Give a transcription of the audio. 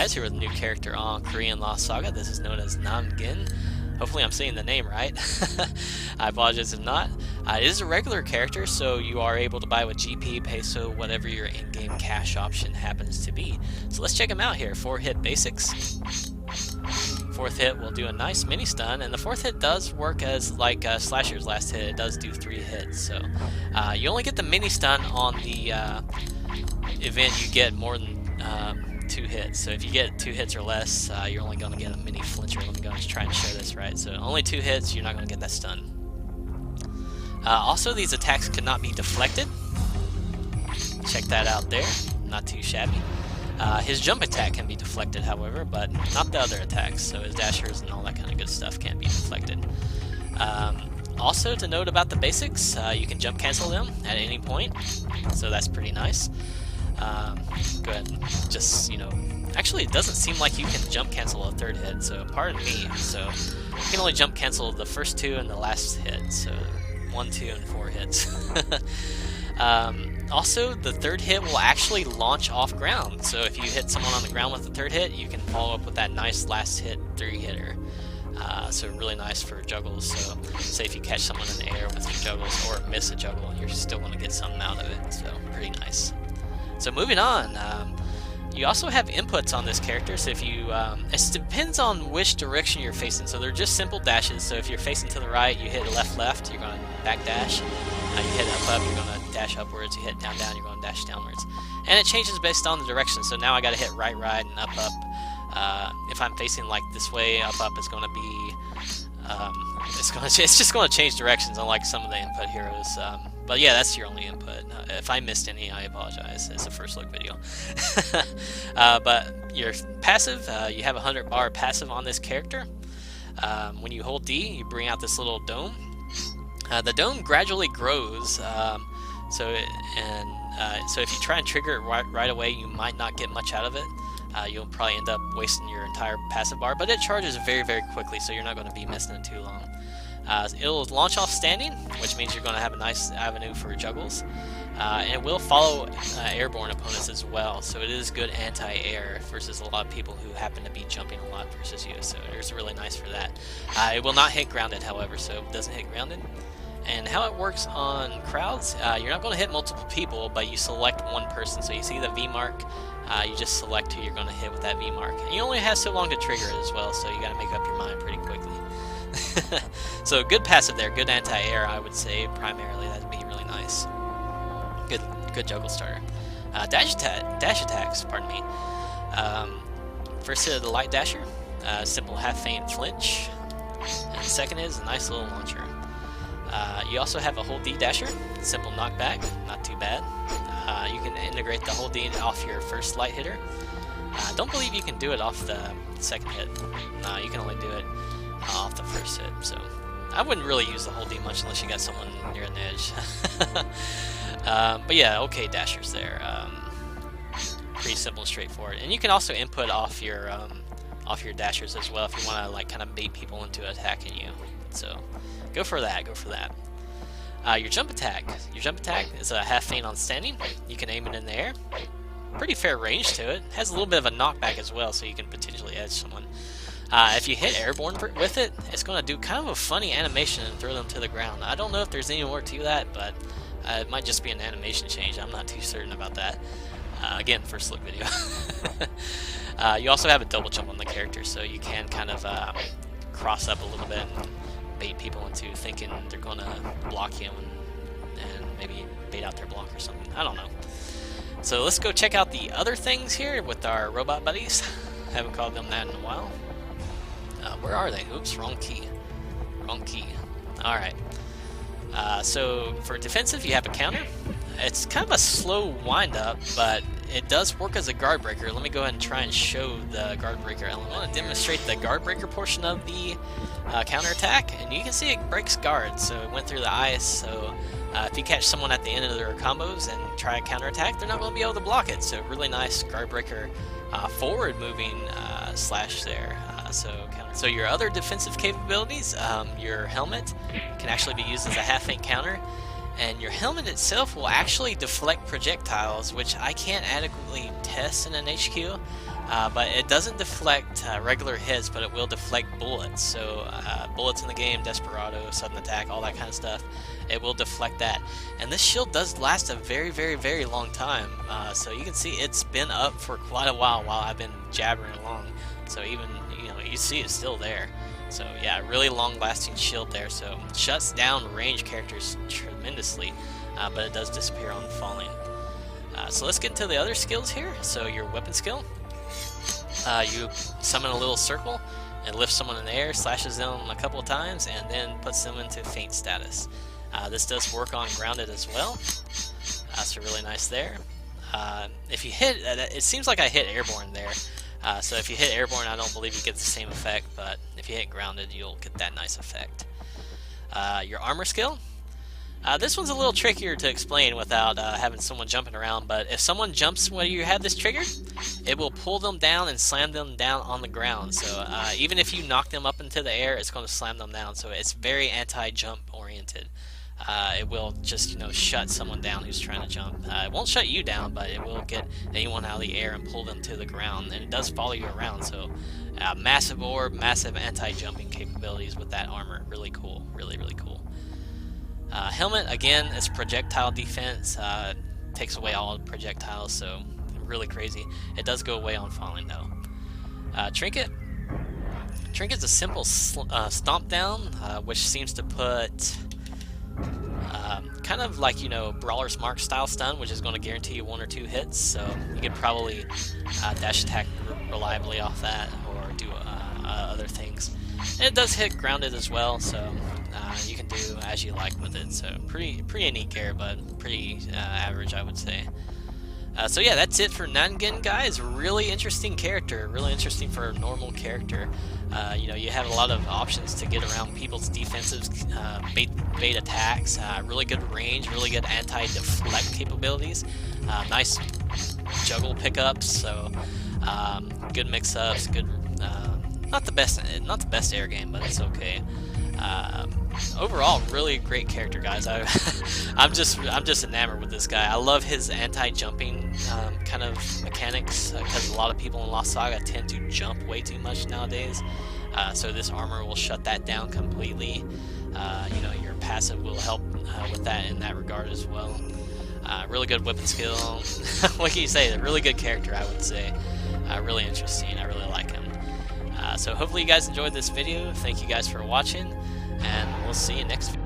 guys, here with a new character on Korean Lost Saga. This is known as Nangin. Hopefully I'm saying the name right. I apologize if not. It is a regular character, so you are able to buy with GP, peso, whatever your in-game cash option happens to be. So let's check him out here. 4-hit basics. 4th hit will do a nice mini stun, and the 4th hit does work as like Slasher's last hit. It does do 3 hits, so you only get the mini stun on the event you get more than 2 hits. So if you get 2 hits or less, you're only going to get a mini flincher. Let me go and just try and show this right. So only 2 hits, you're not going to get that stun. Also, these attacks cannot be deflected. Check that out there. Not too shabby. His jump attack can be deflected, however, but not the other attacks. So his dashers and all that kind of good stuff can't be deflected. Also, to note about the basics, you can jump cancel them at any point, so that's pretty nice. Go ahead and just, actually it doesn't seem like you can jump cancel a 3rd hit, so pardon me. So you can only jump cancel the first 2 and the last hit, so 1, 2, and 4 hits. Also, the 3rd hit will actually launch off ground, so if you hit someone on the ground with the 3rd hit, you can follow up with that nice last hit 3-hitter. So really nice for juggles. So say if you catch someone in the air with your juggles or miss a juggle, you're still going to get something out of it, so pretty nice. So moving on, you also have inputs on this character, so if you, it depends on which direction you're facing, so they're just simple dashes. So if you're facing to the right, you hit left, you're going to back dash. You hit up, you're going to dash upwards. You hit down, you're going to dash downwards. And it changes based on the direction, so now I got to hit right, and up. If I'm facing like this way, up is going to be, it's just going to change directions unlike some of the input heroes. But yeah, that's your only input. If I missed any, I apologize. It's a first look video. But your passive, you have a 100 bar passive on this character. When you hold D, you bring out this little dome. The dome gradually grows, so if you try and trigger it right away, you might not get much out of it. You'll probably end up wasting your entire passive bar, but it charges very, very quickly, so you're not going to be missing it too long. It'll launch off standing, which means you're going to have a nice avenue for juggles. And it will follow airborne opponents as well, so it is good anti-air versus a lot of people who happen to be jumping a lot versus you, so it's really nice for that. It will not hit grounded, however, so it doesn't hit grounded. And how it works on crowds, you're not going to hit multiple people, but you select one person. So you see the V mark, you just select who you're going to hit with that V mark. And you only have so long to trigger it as well, so you got to make up your mind pretty quickly. So good passive there, good anti-air, I would say primarily. That'd be really nice. Good juggle starter. Dash attacks, pardon me. First hit of the light dasher, simple half feint flinch, and the second is a nice little launcher. You also have a hold D dasher, simple knockback, not too bad. You can integrate the hold D off your first light hitter. Don't believe you can do it off the second hit. No, you can only do it off the first hit, so I wouldn't really use the hold D much unless you got someone near an edge. But yeah, okay dashers there. Pretty simple and straightforward. And you can also input off your dashers as well if you want to like kind of bait people into attacking you. So go for that. Your jump attack is a half feint on standing. You can aim it in the air. Pretty fair range to it. Has a little bit of a knockback as well, so you can potentially edge someone. If you hit airborne with it, it's going to do kind of a funny animation and throw them to the ground. I don't know if there's any more to that, but it might just be an animation change. I'm not too certain about that. Again, first look video. You also have a double jump on the character, so you can kind of cross up a little bit and bait people into thinking they're going to block you and maybe bait out their block or something. I don't know. So let's go check out the other things here with our robot buddies. Haven't called them that in a while. Where are they? Oops, wrong key. Alright. So for defensive, you have a counter. It's kind of a slow wind-up, but it does work as a guard breaker. Let me go ahead and try and show the guard breaker element. I want to demonstrate the guard breaker portion of the counter attack, and you can see it breaks guards, so it went through the ice. So if you catch someone at the end of their combos and try a counter attack, they're not going to be able to block it. So really nice guard breaker forward moving slash there. So your other defensive capabilities, your helmet can actually be used as a half feint counter. And your helmet itself will actually deflect projectiles, which I can't adequately test in an HQ. but it doesn't deflect regular hits, but it will deflect bullets. So bullets in the game, Desperado, sudden attack, all that kind of stuff, it will deflect that. And this shield does last a very, very, very long time. So you can see it's been up for quite a while I've been jabbering along. So even, you see it's still there. So yeah, really long-lasting shield there. So it shuts down range characters tremendously, but it does disappear on falling. So let's get into the other skills here. So your weapon skill. You summon a little circle and lift someone in the air, slashes them a couple of times, and then puts them into faint status. This does work on grounded as well, so really nice there. If you hit, it seems like I hit airborne there, so if you hit airborne I don't believe you get the same effect, but if you hit grounded you'll get that nice effect. Your armor skill. This one's a little trickier to explain without having someone jumping around, but if someone jumps when you have this triggered, it will pull them down and slam them down on the ground. So even if you knock them up into the air, it's going to slam them down. So it's very anti-jump oriented. It will just, shut someone down who's trying to jump. It won't shut you down, but it will get anyone out of the air and pull them to the ground. And it does follow you around, so massive orb, massive anti-jumping capabilities with that armor. Really cool. Really, really cool. Helmet, again, is projectile defense. Takes away all projectiles, so really crazy. It does go away on falling, though. Trinket. Trinket's a simple stomp down, which seems to put kind of like, Brawler's Mark style stun, which is going to guarantee you 1 or 2 hits. So you could probably dash attack reliably off that, or do other things. And it does hit grounded as well, so you can do as you like with it. So pretty neat gear, but pretty average, I would say. So yeah, that's it for Nangin, guys. Really interesting character, really interesting for a normal character. You have a lot of options to get around people's defensive bait attacks. Really good range, really good anti-deflect capabilities. Nice juggle pickups. So good mix-ups. Good, not the best air game, but it's okay. Overall, really great character, guys. I'm just enamored with this guy. I love his anti-jumping kind of mechanics, because a lot of people in Lost Saga tend to jump way too much nowadays. So this armor will shut that down completely. Your passive will help with that in that regard as well. Really good weapon skill. What can you say? A really good character, I would say. Really interesting. I really like him. So hopefully you guys enjoyed this video. Thank you guys for watching, and we'll see you next video.